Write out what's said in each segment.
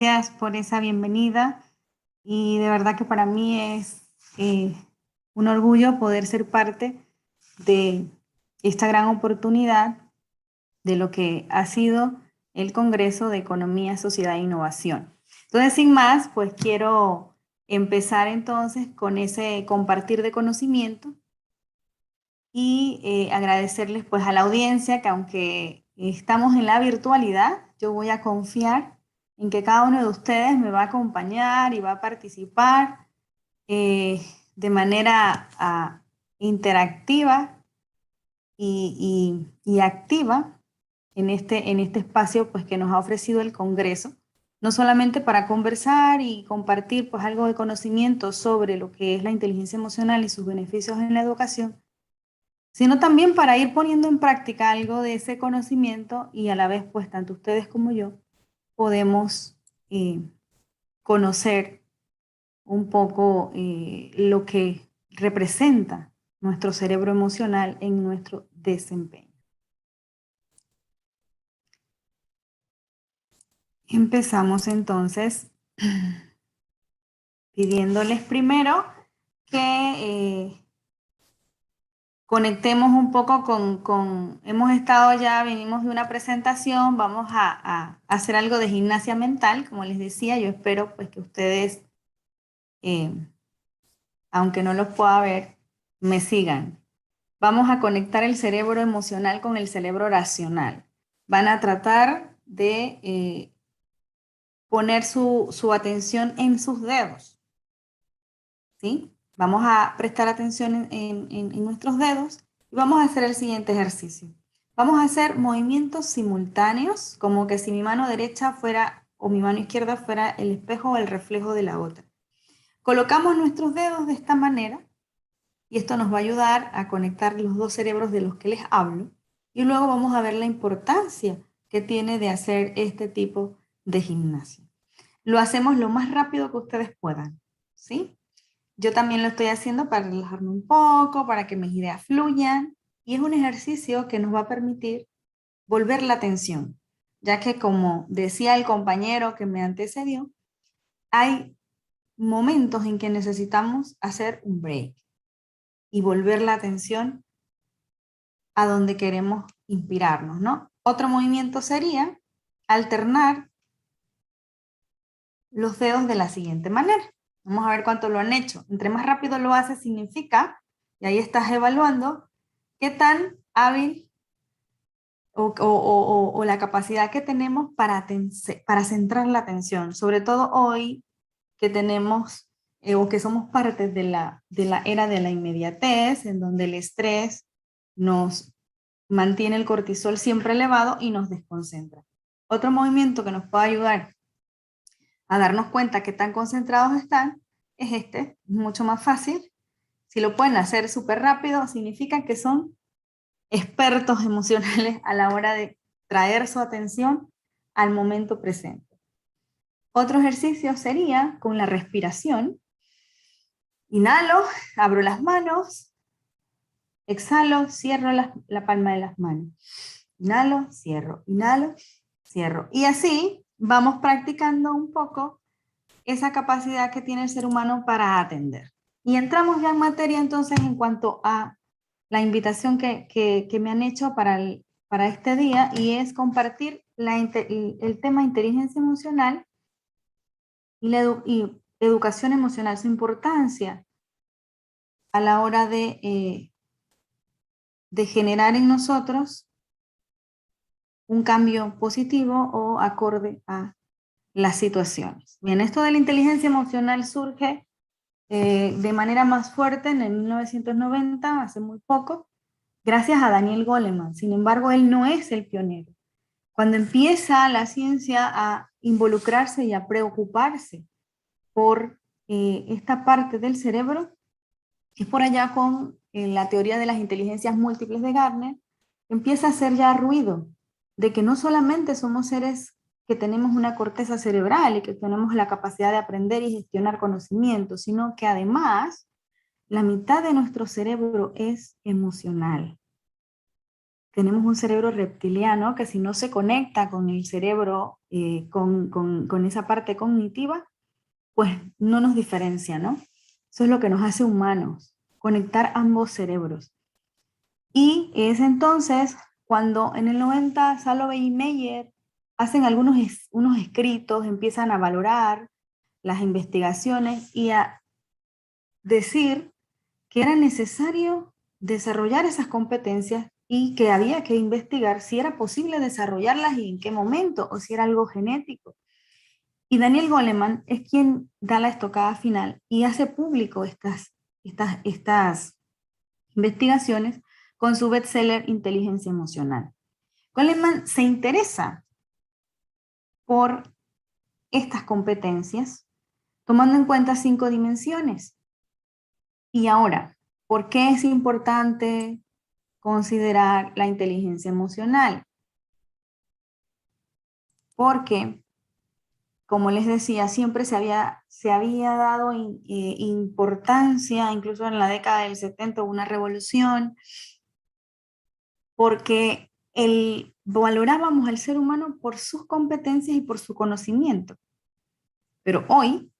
Gracias por esa bienvenida y de verdad que para mí es un orgullo poder ser parte de esta gran oportunidad de lo que ha sido el Congreso de Economía, Sociedad e Innovación. Entonces, sin más, pues quiero empezar entonces con ese compartir de conocimiento y agradecerles pues a la audiencia que aunque estamos en la virtualidad, yo voy a confiar en que cada uno de ustedes me va a acompañar y va a participar de manera interactiva y activa en este espacio pues, que nos ha ofrecido el Congreso, no solamente para conversar y compartir pues, algo de conocimiento sobre lo que es la inteligencia emocional y sus beneficios en la educación, sino también para ir poniendo en práctica algo de ese conocimiento y a la vez, pues tanto ustedes como yo podemos conocer un poco lo que representa nuestro cerebro emocional en nuestro desempeño. Empezamos entonces pidiéndoles primero que conectemos un poco hemos estado ya, venimos de una presentación, vamos a hacer algo de gimnasia mental, como les decía, yo espero pues que ustedes, eh, aunque no los pueda ver, me sigan. Vamos a conectar el cerebro emocional con el cerebro racional. Van a tratar de poner su atención en sus dedos, ¿sí? Vamos a prestar atención en nuestros dedos y vamos a hacer el siguiente ejercicio. Vamos a hacer movimientos simultáneos, como que si mi mano derecha fuera o mi mano izquierda fuera el espejo o el reflejo de la otra. Colocamos nuestros dedos de esta manera y esto nos va a ayudar a conectar los dos cerebros de los que les hablo y luego vamos a ver la importancia que tiene de hacer este tipo de gimnasia. Lo hacemos lo más rápido que ustedes puedan, ¿sí? Yo también lo estoy haciendo para relajarme un poco, para que mis ideas fluyan, y es un ejercicio que nos va a permitir volver la atención, ya que como decía el compañero que me antecedió, hay momentos en que necesitamos hacer un break y volver la atención a donde queremos inspirarnos, ¿no? Otro movimiento sería alternar los dedos de la siguiente manera. Vamos a ver cuánto lo han hecho. Entre más rápido lo haces significa, y ahí estás evaluando, qué tan hábil o la capacidad que tenemos para centrar la atención. Sobre todo hoy que tenemos o que somos parte de la era de la inmediatez, en donde el estrés nos mantiene el cortisol siempre elevado y nos desconcentra. Otro movimiento que nos puede ayudar a darnos cuenta qué tan concentrados están es este, mucho más fácil. Si lo pueden hacer súper rápido, significa que son expertos emocionales a la hora de traer su atención al momento presente. Otro ejercicio sería con la respiración. Inhalo, abro las manos, exhalo, cierro la palma de las manos. Inhalo, cierro. Y así vamos practicando un poco esa capacidad que tiene el ser humano para atender. Y entramos ya en materia entonces en cuanto a la invitación que me han hecho para este día y es compartir el tema inteligencia emocional y educación emocional, su importancia a la hora de generar en nosotros un cambio positivo o acorde a las situaciones. Bien, esto de la inteligencia emocional surge de manera más fuerte en el 1990, hace muy poco, gracias a Daniel Goleman. Sin embargo, él no es el pionero. Cuando empieza la ciencia a involucrarse y a preocuparse por esta parte del cerebro, es por allá con la teoría de las inteligencias múltiples de Gardner, empieza a hacer ya ruido de que no solamente somos seres que tenemos una corteza cerebral y que tenemos la capacidad de aprender y gestionar conocimiento, sino que además la mitad de nuestro cerebro es emocional. tenemos un cerebro reptiliano que si no se conecta con el cerebro, con esa parte cognitiva, pues no nos diferencia, ¿no? Eso es lo que nos hace humanos, conectar ambos cerebros. Y es entonces cuando en el 90 Salovey y Meyer hacen unos escritos, empiezan a valorar las investigaciones y a decir que era necesario desarrollar esas competencias y que había que investigar si era posible desarrollarlas y en qué momento, o si era algo genético. Y Daniel Goleman es quien da la estocada final y hace público estas investigaciones con su bestseller Inteligencia Emocional. Goleman se interesa por estas competencias tomando en cuenta 5 dimensiones. Y ahora, ¿por qué es importante considerar la inteligencia emocional? Porque, como les decía, siempre se había dado importancia, incluso en la década del 70 hubo una revolución, porque valorábamos al ser humano por sus competencias y por su conocimiento. Pero hoy,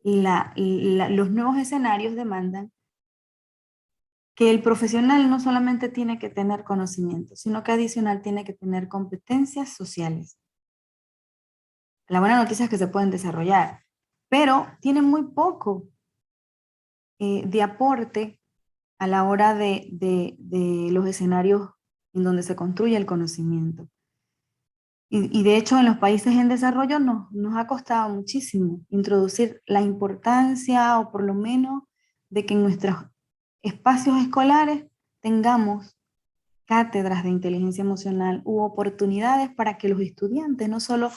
los nuevos escenarios demandan que el profesional no solamente tiene que tener conocimiento, sino que adicional tiene que tener competencias sociales. La buena noticia es que se pueden desarrollar, pero tienen muy poco de aporte a la hora de los escenarios en donde se construye el conocimiento. Y de hecho en los países en desarrollo nos ha costado muchísimo introducir la importancia, o por lo menos, de que en nuestros espacios escolares tengamos cátedras de inteligencia emocional u oportunidades para que los estudiantes no solo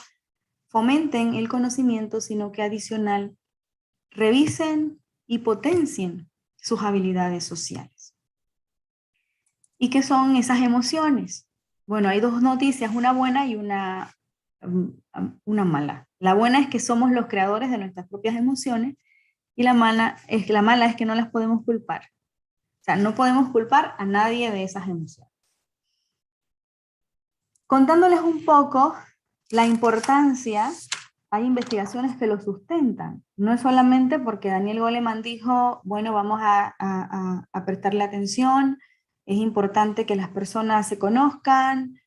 fomenten el conocimiento, sino que adicional revisen y potencien sus habilidades sociales. ¿Y qué son esas emociones? Bueno, hay 2 noticias, una buena y una mala. La buena es que somos los creadores de nuestras propias emociones, y la mala es que no las podemos culpar. O sea, no podemos culpar a nadie de esas emociones. Contándoles un poco la importancia, hay investigaciones que lo sustentan. No es solamente porque Daniel Goleman dijo, bueno, vamos a prestarle atención, es importante que las personas se conozcan,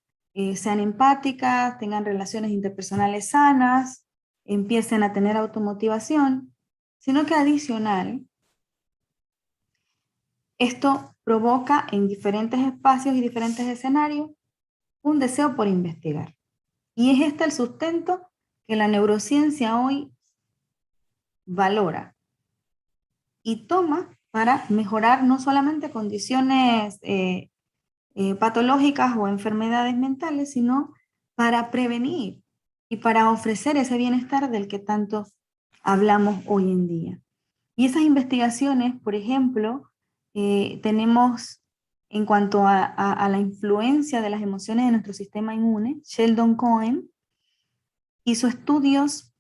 sean empáticas, tengan relaciones interpersonales sanas, empiecen a tener automotivación, sino que adicional, esto provoca en diferentes espacios y diferentes escenarios un deseo por investigar. Y es este el sustento que la neurociencia hoy valora y toma para mejorar no solamente condiciones patológicas o enfermedades mentales, sino para prevenir y para ofrecer ese bienestar del que tanto hablamos hoy en día. Y esas investigaciones, por ejemplo, tenemos en cuanto a la influencia de las emociones en nuestro sistema inmune. Sheldon Cohen hizo estudios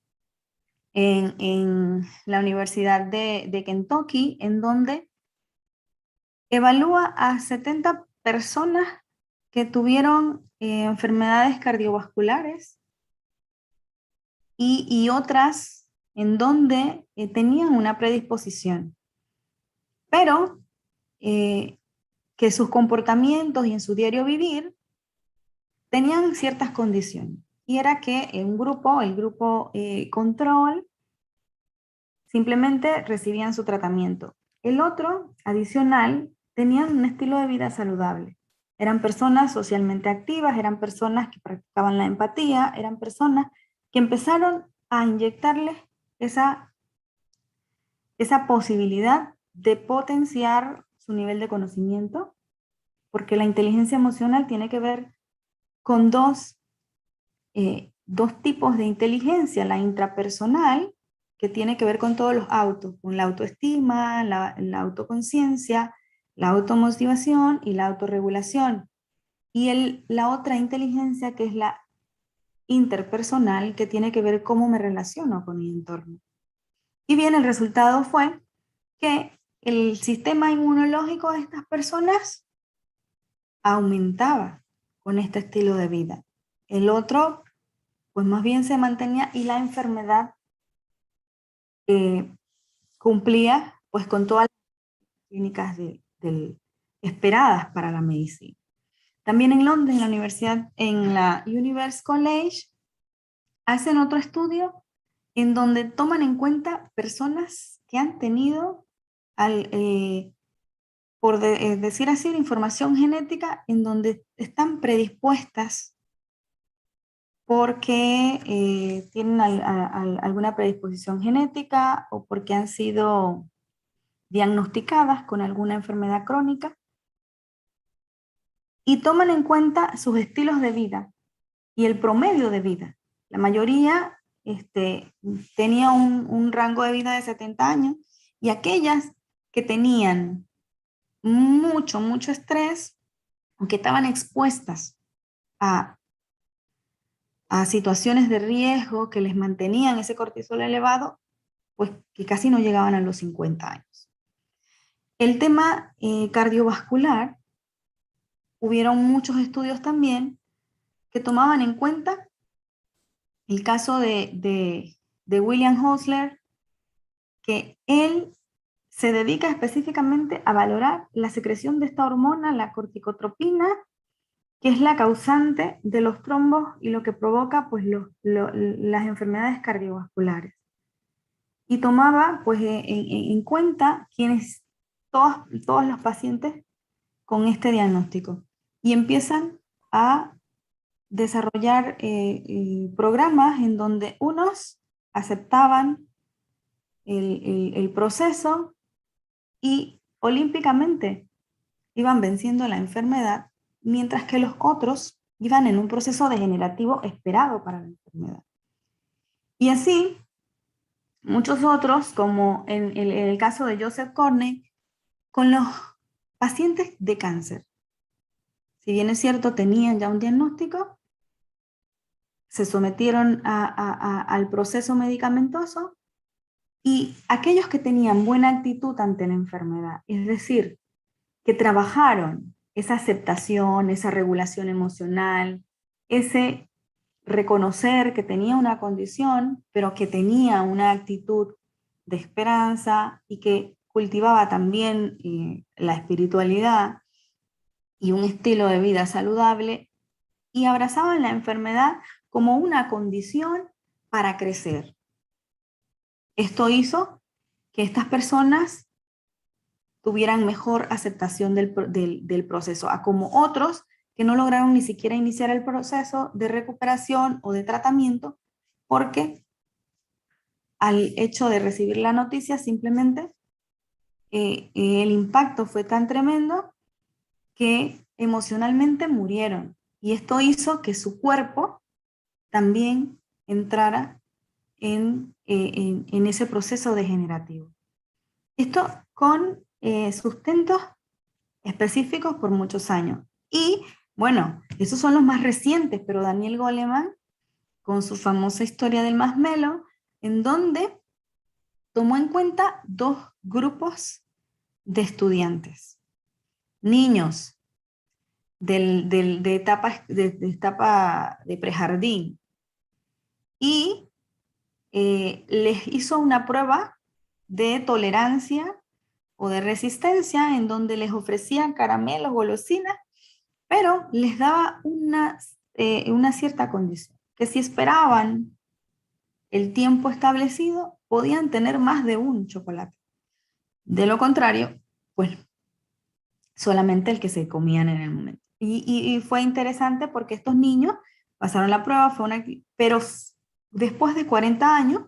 en la Universidad de Kentucky, en donde evalúa a 70 personas que tuvieron enfermedades cardiovasculares y otras en donde tenían una predisposición, pero que sus comportamientos y en su diario vivir tenían ciertas condiciones. Y era que el grupo control, simplemente recibían su tratamiento. El otro, adicional, tenían un estilo de vida saludable. Eran personas socialmente activas, eran personas que practicaban la empatía, eran personas que empezaron a inyectarles esa posibilidad de potenciar su nivel de conocimiento, porque la inteligencia emocional tiene que ver con dos tipos de inteligencia: la intrapersonal, que tiene que ver con todos los autos, con la autoestima, la autoconciencia, la automotivación y la autorregulación. Y la otra inteligencia, que es la interpersonal, que tiene que ver cómo me relaciono con mi entorno. Y bien, el resultado fue que el sistema inmunológico de estas personas aumentaba con este estilo de vida. El otro, pues más bien se mantenía y la enfermedad cumplía pues con todas las clínicas esperadas para la medicina. También en Londres, en la universidad, en la University College, hacen otro estudio en donde toman en cuenta personas que han tenido, decir así, información genética en donde están predispuestas porque tienen alguna predisposición genética o porque han sido diagnosticadas con alguna enfermedad crónica y toman en cuenta sus estilos de vida y el promedio de vida. La mayoría tenía un rango de vida de 70 años y aquellas que tenían mucho estrés o que estaban expuestas a, a situaciones de riesgo que les mantenían ese cortisol elevado, pues que casi no llegaban a los 50 años. El tema cardiovascular, hubieron muchos estudios también que tomaban en cuenta el caso de William Hosler, que él se dedica específicamente a valorar la secreción de esta hormona, la corticotropina, que es la causante de los trombos y lo que provoca pues, las enfermedades cardiovasculares. Y tomaba pues, en cuenta todos los pacientes con este diagnóstico. Y empiezan a desarrollar programas en donde unos aceptaban el proceso y olímpicamente iban venciendo la enfermedad, mientras que los otros iban en un proceso degenerativo esperado para la enfermedad. Y así, muchos otros, como en el caso de Joseph Corney, con los pacientes de cáncer. Si bien es cierto, tenían ya un diagnóstico, se sometieron al proceso medicamentoso y aquellos que tenían buena actitud ante la enfermedad, es decir, que trabajaron esa aceptación, esa regulación emocional, ese reconocer que tenía una condición, pero que tenía una actitud de esperanza y que cultivaba también la espiritualidad y un estilo de vida saludable y abrazaban la enfermedad como una condición para crecer. Esto hizo que estas personas tuvieran mejor aceptación del proceso, a como otros que no lograron ni siquiera iniciar el proceso de recuperación o de tratamiento, porque al hecho de recibir la noticia simplemente el impacto fue tan tremendo que emocionalmente murieron. Y esto hizo que su cuerpo también entrara en ese proceso degenerativo. Esto con sustentos específicos por muchos años. Y bueno, esos son los más recientes, pero Daniel Goleman, con su famosa historia del marshmallow, en donde tomó en cuenta dos grupos de estudiantes, niños de etapa de prejardín, y les hizo una prueba de tolerancia o de resistencia en donde les ofrecían caramelos, golosinas, pero les daba una cierta condición, que si esperaban el tiempo establecido, podían tener más de un chocolate. De lo contrario, pues solamente el que se comían en el momento. Y fue interesante porque estos niños pasaron la prueba, pero después de 40 años,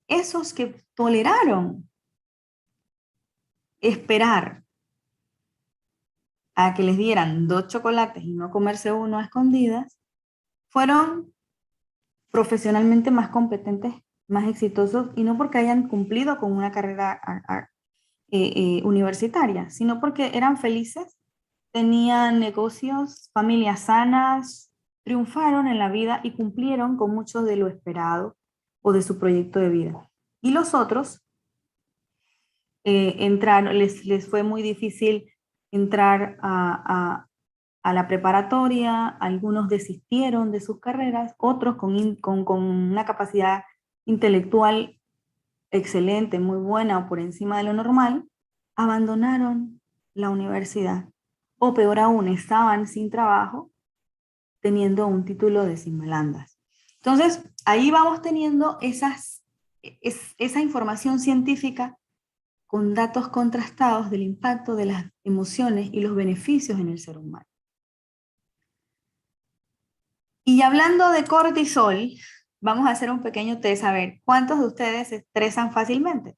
esos que toleraron esperar a que les dieran 2 chocolates y no comerse uno a escondidas, fueron profesionalmente más competentes, más exitosos, y no porque hayan cumplido con una carrera universitaria, sino porque eran felices, tenían negocios, familias sanas, triunfaron en la vida y cumplieron con mucho de lo esperado o de su proyecto de vida. Y los otros entraron, les fue muy difícil entrar a la preparatoria, algunos desistieron de sus carreras, otros con una capacidad intelectual excelente, muy buena o por encima de lo normal, abandonaron la universidad. O peor aún, estaban sin trabajo, teniendo un título de sinmalandas. Entonces, ahí vamos teniendo esa información científica con datos contrastados del impacto de las emociones y los beneficios en el ser humano. Y hablando de cortisol, vamos a hacer un pequeño test a ver cuántos de ustedes se estresan fácilmente.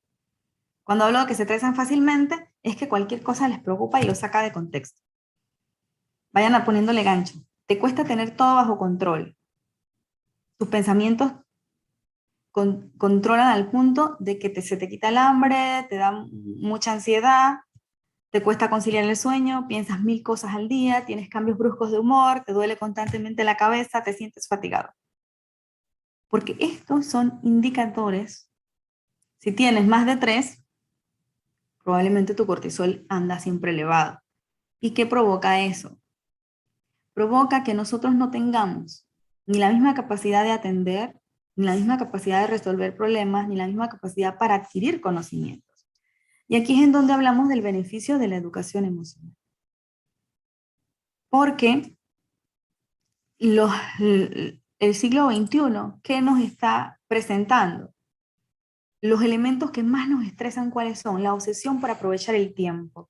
Cuando hablo de que se estresan fácilmente, es que cualquier cosa les preocupa y lo saca de contexto. Vayan a poniéndole gancho. Te cuesta tener todo bajo control. Tus pensamientos controlan al punto de que se te quita el hambre, te da mucha ansiedad, te cuesta conciliar el sueño, piensas 1000 cosas al día, tienes cambios bruscos de humor, te duele constantemente la cabeza, te sientes fatigado. Porque estos son indicadores. Si tienes más de 3, probablemente tu cortisol anda siempre elevado. ¿Y qué provoca eso? Provoca que nosotros no tengamos ni la misma capacidad de atender, ni la misma capacidad de resolver problemas, ni la misma capacidad para adquirir conocimientos. Y aquí es en donde hablamos del beneficio de la educación emocional. Porque el siglo XXI, ¿qué nos está presentando? Los elementos que más nos estresan, ¿cuáles son? La obsesión por aprovechar el tiempo.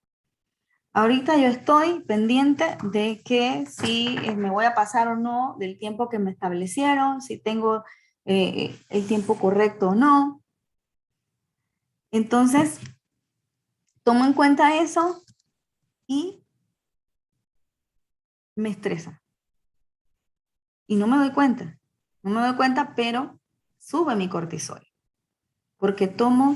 Ahorita yo estoy pendiente de que si me voy a pasar o no del tiempo que me establecieron, si tengo el tiempo correcto o no. Entonces, tomo en cuenta eso y me estresa. Y no me doy cuenta. No me doy cuenta, pero sube mi cortisol. Porque tomo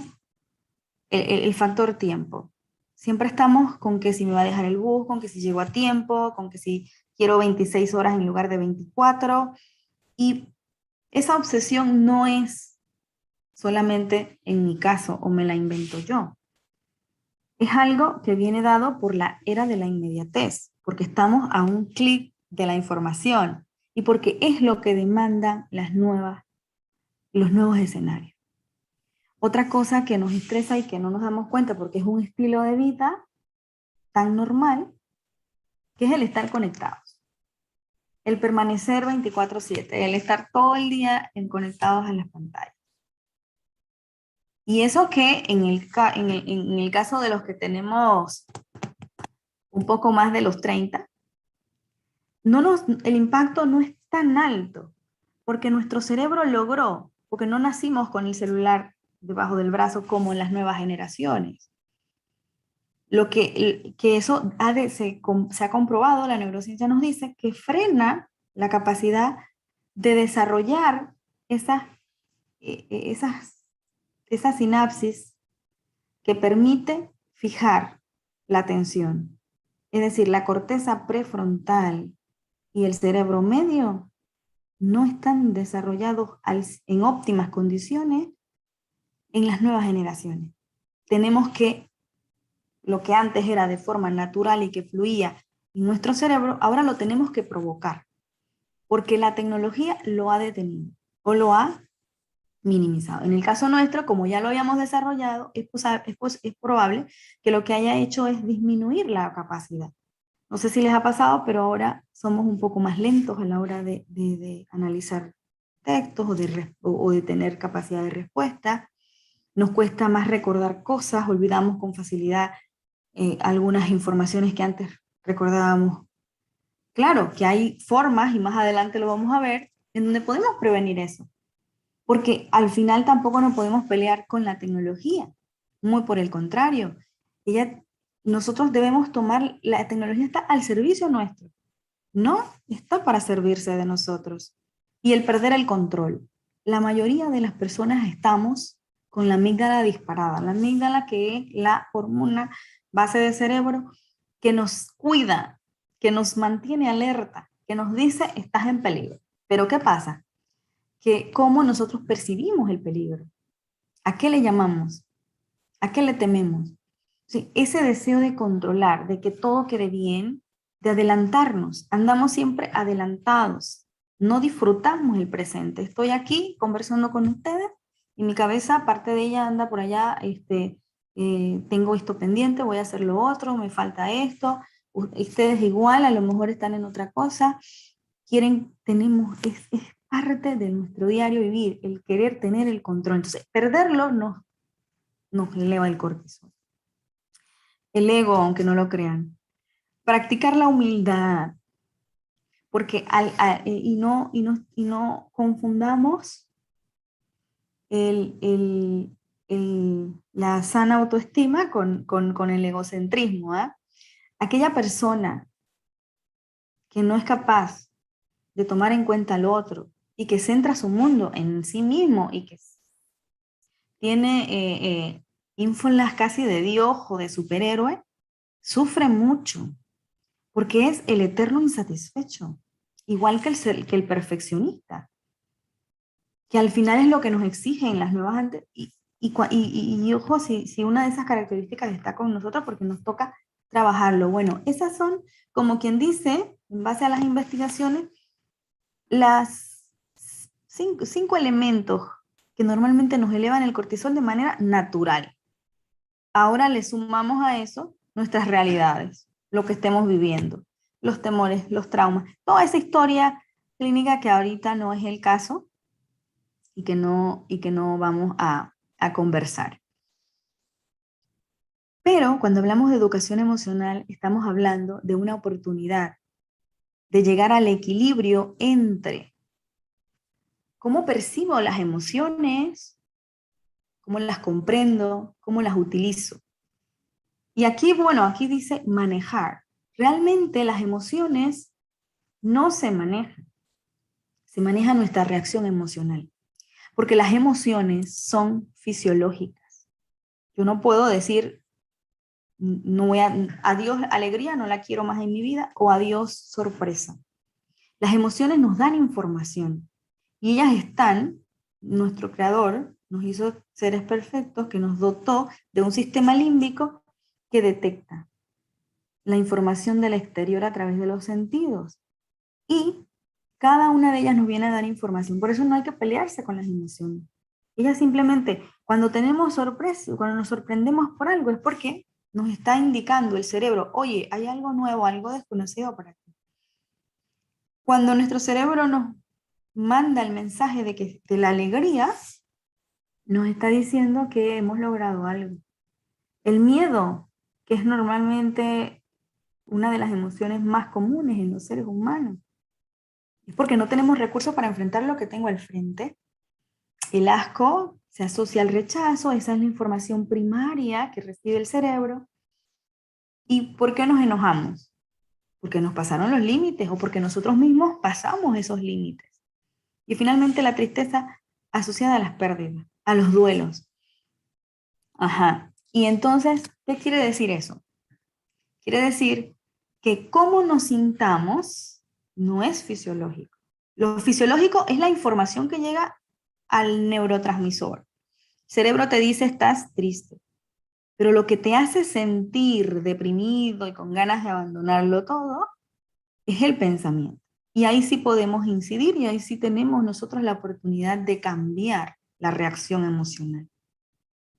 el factor tiempo. Siempre estamos con que si me va a dejar el bus, con que si llego a tiempo, con que si quiero 26 horas en lugar de 24. Y esa obsesión no es solamente en mi caso o me la invento yo. Es algo que viene dado por la era de la inmediatez, porque estamos a un clic de la información y porque es lo que demandan los nuevos escenarios. Otra cosa que nos estresa y que no nos damos cuenta porque es un estilo de vida tan normal, que es el estar conectados. El permanecer 24/7, el estar todo el día conectados a las pantallas. Y eso que en el caso de los que tenemos un poco más de los 30, el impacto no es tan alto, porque nuestro cerebro logró, porque no nacimos con el celular debajo del brazo como en las nuevas generaciones. Que eso se ha comprobado, la neurociencia nos dice que frena la capacidad de desarrollar esas sinapsis que permite fijar la atención. Es decir, la corteza prefrontal y el cerebro medio no están desarrollados en óptimas condiciones en las nuevas generaciones. Tenemos que lo que antes era de forma natural y que fluía en nuestro cerebro, ahora lo tenemos que provocar, porque la tecnología lo ha detenido o lo ha minimizado. En el caso nuestro, como ya lo habíamos desarrollado, es probable que lo que haya hecho es disminuir la capacidad. No sé si les ha pasado, pero ahora somos un poco más lentos a la hora de analizar textos o de tener capacidad de respuesta. Nos cuesta más recordar cosas, olvidamos con facilidad algunas informaciones que antes recordábamos. Claro que hay formas, y más adelante lo vamos a ver, en donde podemos prevenir eso. Porque al final tampoco nos podemos pelear con la tecnología. Muy por el contrario. Nosotros debemos tomar, la tecnología está al servicio nuestro. No está para servirse de nosotros. Y el perder el control. La mayoría de las personas estamos con la amígdala disparada. La amígdala, que es la hormona base del cerebro que nos cuida, que nos mantiene alerta, que nos dice estás en peligro. Pero ¿qué pasa? Que cómo nosotros percibimos el peligro. ¿A qué le llamamos? ¿A qué le tememos? Sí, ese deseo de controlar, de que todo quede bien, de adelantarnos, andamos siempre adelantados, no disfrutamos el presente. Estoy aquí conversando con ustedes y mi cabeza, parte de ella anda por allá, tengo esto pendiente, voy a hacer lo otro, me falta esto, ustedes igual, a lo mejor están en otra cosa, es parte de nuestro diario vivir, el querer tener el control. Entonces, perderlo nos eleva el cortisol. El ego, aunque no lo crean. Practicar la humildad, porque y no confundamos la sana autoestima con el egocentrismo. ¿Eh? Aquella persona que no es capaz de tomar en cuenta al otro y que centra su mundo en sí mismo y que tiene ínfulas casi de dios o de superhéroe, sufre mucho, porque es el eterno insatisfecho, igual que el perfeccionista, que al final es lo que nos exigen las nuevas y ojo, si una de esas características está con nosotros porque nos toca trabajarlo. Bueno, esas son, como quien dice, en base a las investigaciones, las cinco elementos que normalmente nos elevan el cortisol de manera natural. Ahora le sumamos a eso nuestras realidades, lo que estemos viviendo, los temores, los traumas, toda esa historia clínica que ahorita no es el caso y que no vamos a conversar. Pero cuando hablamos de educación emocional, estamos hablando de una oportunidad de llegar al equilibrio entre cómo percibo las emociones, cómo las comprendo, cómo las utilizo. Y aquí, bueno, aquí dice manejar. Realmente las emociones no se manejan, se maneja nuestra reacción emocional, porque las emociones son fisiológicas. Yo no puedo decir, no voy adiós alegría, no la quiero más en mi vida, o adiós sorpresa. Las emociones nos dan información y ellas están, nuestro creador nos hizo seres perfectos que nos dotó de un sistema límbico que detecta la información del exterior a través de los sentidos. Y cada una de ellas nos viene a dar información. Por eso no hay que pelearse con las emociones. Ellas simplemente, cuando tenemos sorpresa, cuando nos sorprendemos por algo, es porque nos está indicando el cerebro, oye, hay algo nuevo, algo desconocido para ti. Cuando nuestro cerebro nos manda el mensaje de la alegría, nos está diciendo que hemos logrado algo. El miedo, que es normalmente una de las emociones más comunes en los seres humanos, es porque no tenemos recursos para enfrentar lo que tengo al frente. El asco se asocia al rechazo, esa es la información primaria que recibe el cerebro. ¿Y por qué nos enojamos? Porque nos pasaron los límites o porque nosotros mismos pasamos esos límites. Y finalmente la tristeza asociada a las pérdidas, a los duelos. Ajá. Y entonces, ¿qué quiere decir eso? Quiere decir que cómo nos sintamos no es fisiológico. Lo fisiológico es la información que llega al neurotransmisor. El cerebro te dice estás triste, pero lo que te hace sentir deprimido y con ganas de abandonarlo todo es el pensamiento. Y ahí sí podemos incidir y ahí sí tenemos nosotros la oportunidad de cambiar la reacción emocional.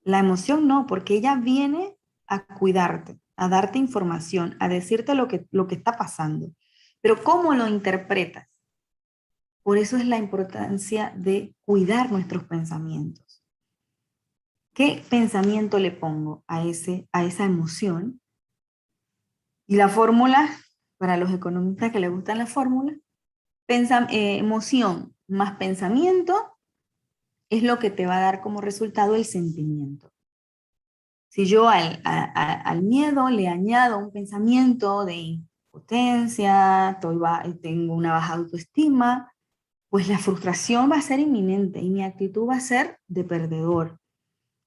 La emoción no, porque ella viene a cuidarte, a darte información, a decirte lo que está pasando. Pero ¿cómo lo interpretas? Por eso es la importancia de cuidar nuestros pensamientos. ¿Qué pensamiento le pongo a esa emoción? Y la fórmula, para los economistas que les gustan las fórmulas, emoción más pensamiento es lo que te va a dar como resultado el sentimiento. Si yo al miedo le añado un pensamiento de impotencia, tengo una baja autoestima, pues la frustración va a ser inminente y mi actitud va a ser de perdedor.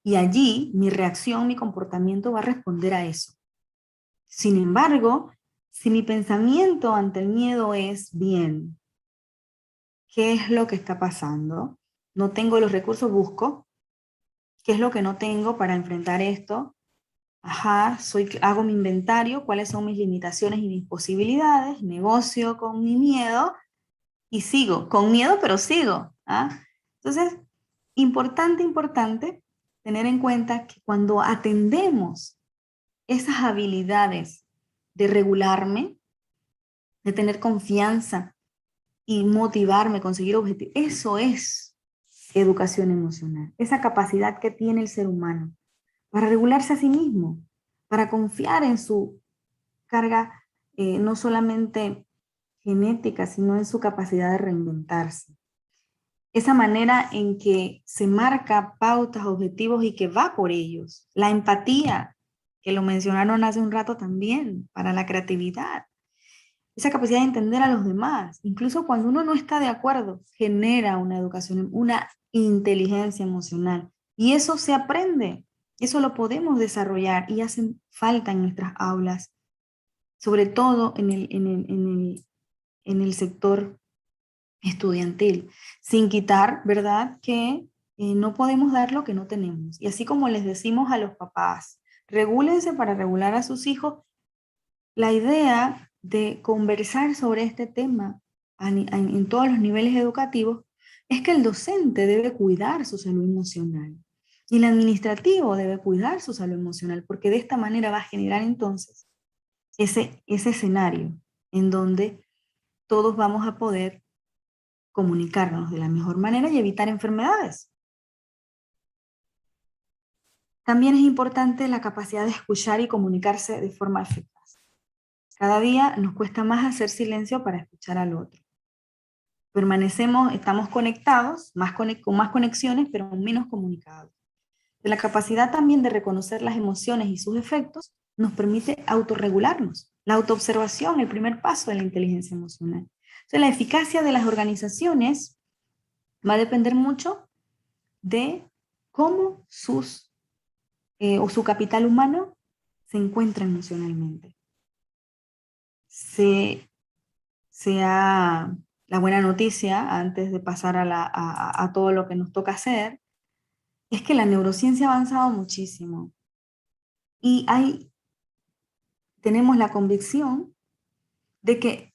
Y allí mi reacción, mi comportamiento va a responder a eso. Sin embargo, si mi pensamiento ante el miedo es bien, ¿qué es lo que está pasando? No tengo los recursos, busco. ¿Qué es lo que no tengo para enfrentar esto? Ajá, hago mi inventario, cuáles son mis limitaciones y mis posibilidades, negocio con mi miedo y sigo, con miedo pero sigo. ¿Ah? Entonces, importante tener en cuenta que cuando atendemos esas habilidades de regularme, de tener confianza y motivarme, conseguir objetivos, eso es educación emocional, esa capacidad que tiene el ser humano para regularse a sí mismo, para confiar en su carga no solamente genética, sino en su capacidad de reinventarse. Esa manera en que se marca pautas, objetivos y que va por ellos. La empatía, que lo mencionaron hace un rato también, para la creatividad. Esa capacidad de entender a los demás, incluso cuando uno no está de acuerdo, genera una educación, una inteligencia emocional. Y eso se aprende, eso lo podemos desarrollar y hacen falta en nuestras aulas, sobre todo en el sector estudiantil, sin quitar, ¿verdad?, que no podemos dar lo que no tenemos. Y así como les decimos a los papás, regúlense para regular a sus hijos, la idea de conversar sobre este tema en todos los niveles educativos es que el docente debe cuidar su salud emocional y el administrativo debe cuidar su salud emocional, porque de esta manera va a generar entonces ese escenario en donde todos vamos a poder comunicarnos de la mejor manera y evitar enfermedades. También es importante la capacidad de escuchar y comunicarse de forma eficaz. Cada día nos cuesta más hacer silencio para escuchar al otro. Estamos conectados, con más conexiones, pero menos comunicados. La capacidad también de reconocer las emociones y sus efectos nos permite autorregularnos. La autoobservación, el primer paso de la inteligencia emocional. Entonces, la eficacia de las organizaciones va a depender mucho de cómo o su capital humano se encuentra emocionalmente. Sea la buena noticia, antes de pasar a todo lo que nos toca hacer, es que la neurociencia ha avanzado muchísimo. Y tenemos la convicción de que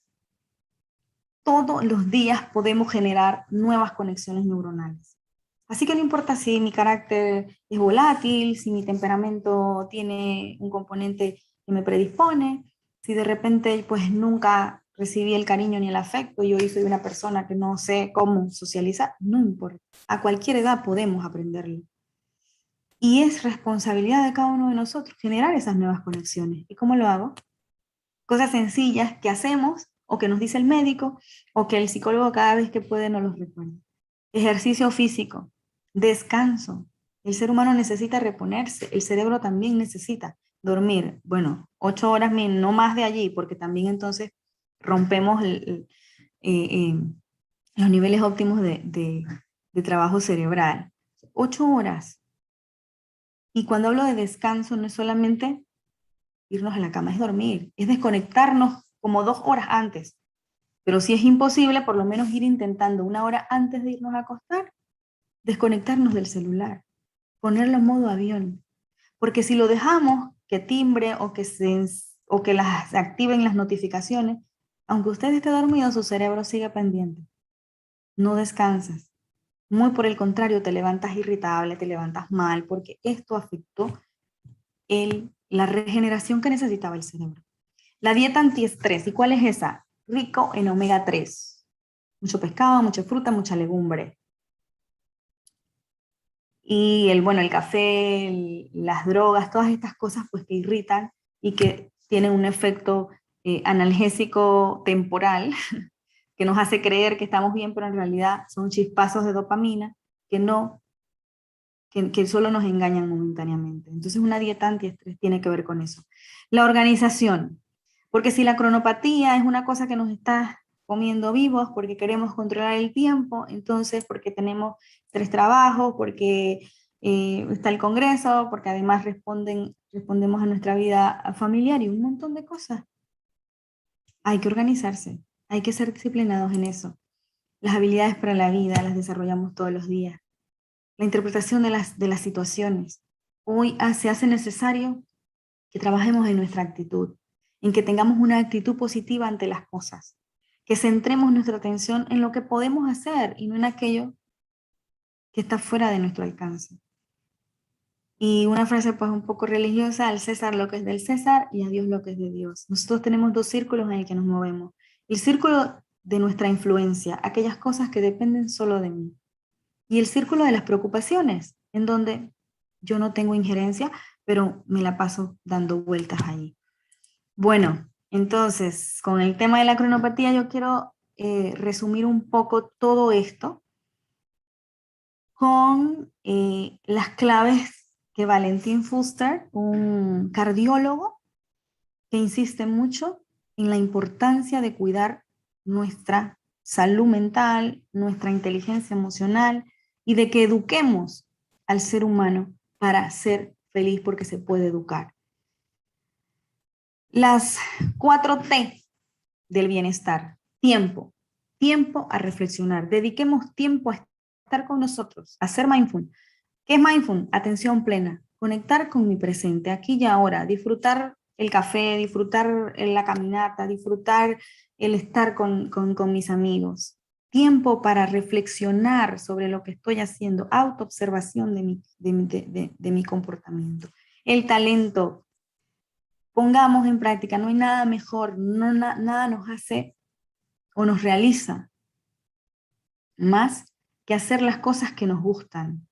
todos los días podemos generar nuevas conexiones neuronales. Así que no importa si mi carácter es volátil, si mi temperamento tiene un componente que me predispone, si de repente pues nunca recibí el cariño ni el afecto y hoy soy una persona que no sé cómo socializar, no importa. A cualquier edad podemos aprenderlo. Y es responsabilidad de cada uno de nosotros generar esas nuevas conexiones. ¿Y cómo lo hago? Cosas sencillas que hacemos o que nos dice el médico o que el psicólogo cada vez que puede nos los recuerda. Ejercicio físico, descanso. El ser humano necesita reponerse, el cerebro también necesita dormir. Bueno, 8 horas, no más de allí, porque también entonces rompemos los niveles óptimos de trabajo cerebral. 8 horas. Y cuando hablo de descanso, no es solamente irnos a la cama, es dormir, es desconectarnos como 2 horas antes. Pero si es imposible, por lo menos ir intentando 1 hora antes de irnos a acostar, desconectarnos del celular, ponerlo en modo avión. Porque si lo dejamos que timbre o que las activen las notificaciones, aunque usted esté dormido, su cerebro sigue pendiente. No descansas. Muy por el contrario, te levantas irritable, te levantas mal, porque esto afectó la regeneración que necesitaba el cerebro. La dieta antiestrés, ¿y cuál es esa? Rico en omega 3. Mucho pescado, mucha fruta, mucha legumbre. Y el café, las drogas, todas estas cosas pues que irritan y que tienen un efecto analgésico temporal que nos hace creer que estamos bien, pero en realidad son chispazos de dopamina que que solo nos engañan momentáneamente. Entonces una dieta antiestrés tiene que ver con eso. La organización, porque si la cronopatía es una cosa que nos está comiendo vivos porque queremos controlar el tiempo, entonces porque tenemos 3 trabajos, porque está el Congreso, porque además respondemos a nuestra vida familiar y un montón de cosas. Hay que organizarse, hay que ser disciplinados en eso. Las habilidades para la vida las desarrollamos todos los días. La interpretación de las situaciones. Hoy se hace necesario que trabajemos en nuestra actitud, en que tengamos una actitud positiva ante las cosas, que centremos nuestra atención en lo que podemos hacer y no en aquello que está fuera de nuestro alcance. Y una frase pues un poco religiosa: al César lo que es del César y a Dios lo que es de Dios. Nosotros tenemos dos círculos en el que nos movemos. El círculo de nuestra influencia, aquellas cosas que dependen solo de mí. Y el círculo de las preocupaciones, en donde yo no tengo injerencia, pero me la paso dando vueltas allí. Bueno, entonces, con el tema de la cronopatía yo quiero resumir un poco todo esto con las claves que Valentín Fuster, un cardiólogo que insiste mucho en la importancia de cuidar nuestra salud mental, nuestra inteligencia emocional y de que eduquemos al ser humano para ser feliz, porque se puede educar. Las 4T del bienestar: tiempo, tiempo a reflexionar, dediquemos tiempo a estar con nosotros, a ser mindful. ¿Qué es mindful? Atención plena, conectar con mi presente, aquí y ahora, disfrutar el café, disfrutar la caminata, disfrutar el estar con mis amigos. Tiempo para reflexionar sobre lo que estoy haciendo, autoobservación de mi comportamiento. El talento, pongamos en práctica, no hay nada mejor, nada nos hace o nos realiza más que hacer las cosas que nos gustan.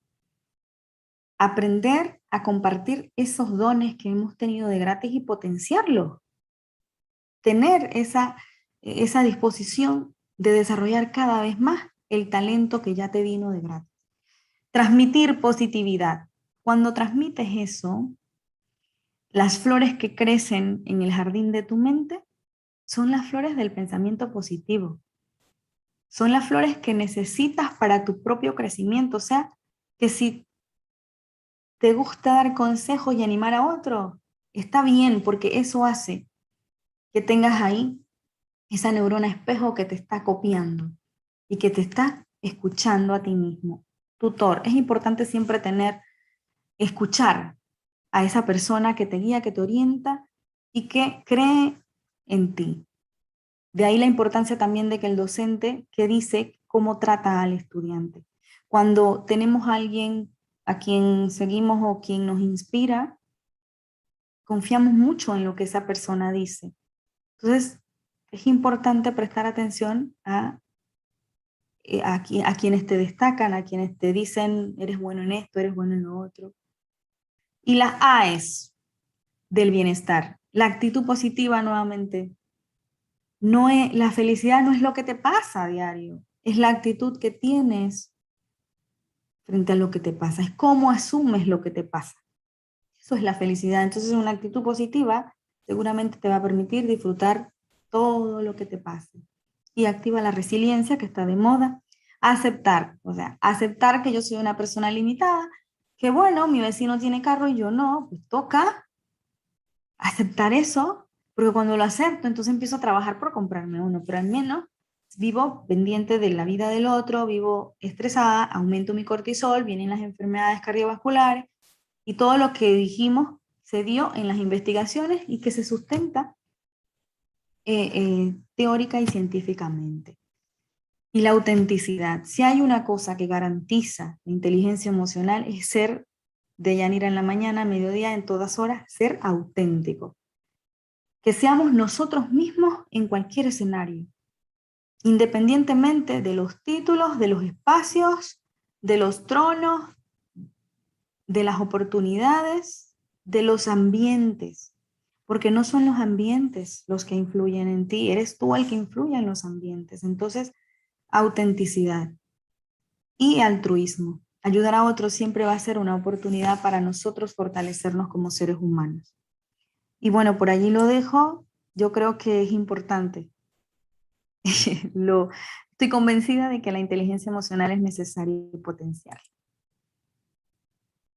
Aprender a compartir esos dones que hemos tenido de gratis y potenciarlos. Tener esa disposición de desarrollar cada vez más el talento que ya te vino de gratis. Transmitir positividad. Cuando transmites eso, las flores que crecen en el jardín de tu mente son las flores del pensamiento positivo. Son las flores que necesitas para tu propio crecimiento. O sea, que si te gusta dar consejos y animar a otros, está bien, porque eso hace que tengas ahí esa neurona espejo que te está copiando y que te está escuchando a ti mismo. Tutor, es importante siempre escuchar a esa persona que te guía, que te orienta y que cree en ti. De ahí la importancia también de que el docente que dice cómo trata al estudiante. Cuando tenemos a alguien a quien seguimos o quien nos inspira, confiamos mucho en lo que esa persona dice. Entonces, es importante prestar atención a quienes te destacan, a quienes te dicen eres bueno en esto, eres bueno en lo otro. Y las AES del bienestar. La actitud positiva, nuevamente. La felicidad no es lo que te pasa a diario, es la actitud que tienes frente a lo que te pasa, es cómo asumes lo que te pasa. Eso es la felicidad. Entonces una actitud positiva seguramente te va a permitir disfrutar todo lo que te pase. Y activa la resiliencia, que está de moda. Aceptar, o sea, aceptar que yo soy una persona limitada, que bueno, mi vecino tiene carro y yo no, pues toca aceptar eso, porque cuando lo acepto, entonces empiezo a trabajar por comprarme uno, pero al menos vivo pendiente de la vida del otro, vivo estresada, aumento mi cortisol, vienen las enfermedades cardiovasculares, y todo lo que dijimos se dio en las investigaciones y que se sustenta teórica y científicamente. Y la autenticidad. Si hay una cosa que garantiza la inteligencia emocional, es ser de Yanira en la mañana, mediodía, en todas horas, ser auténtico. Que seamos nosotros mismos en cualquier escenario, independientemente de los títulos, de los espacios, de los tronos, de las oportunidades, de los ambientes, porque no son los ambientes los que influyen en ti, eres tú el que influye en los ambientes. Entonces, autenticidad y altruismo. Ayudar a otros siempre va a ser una oportunidad para nosotros fortalecernos como seres humanos. Y bueno, por allí lo dejo. Yo creo que es importante. Estoy convencida de que la inteligencia emocional es necesaria y potencial.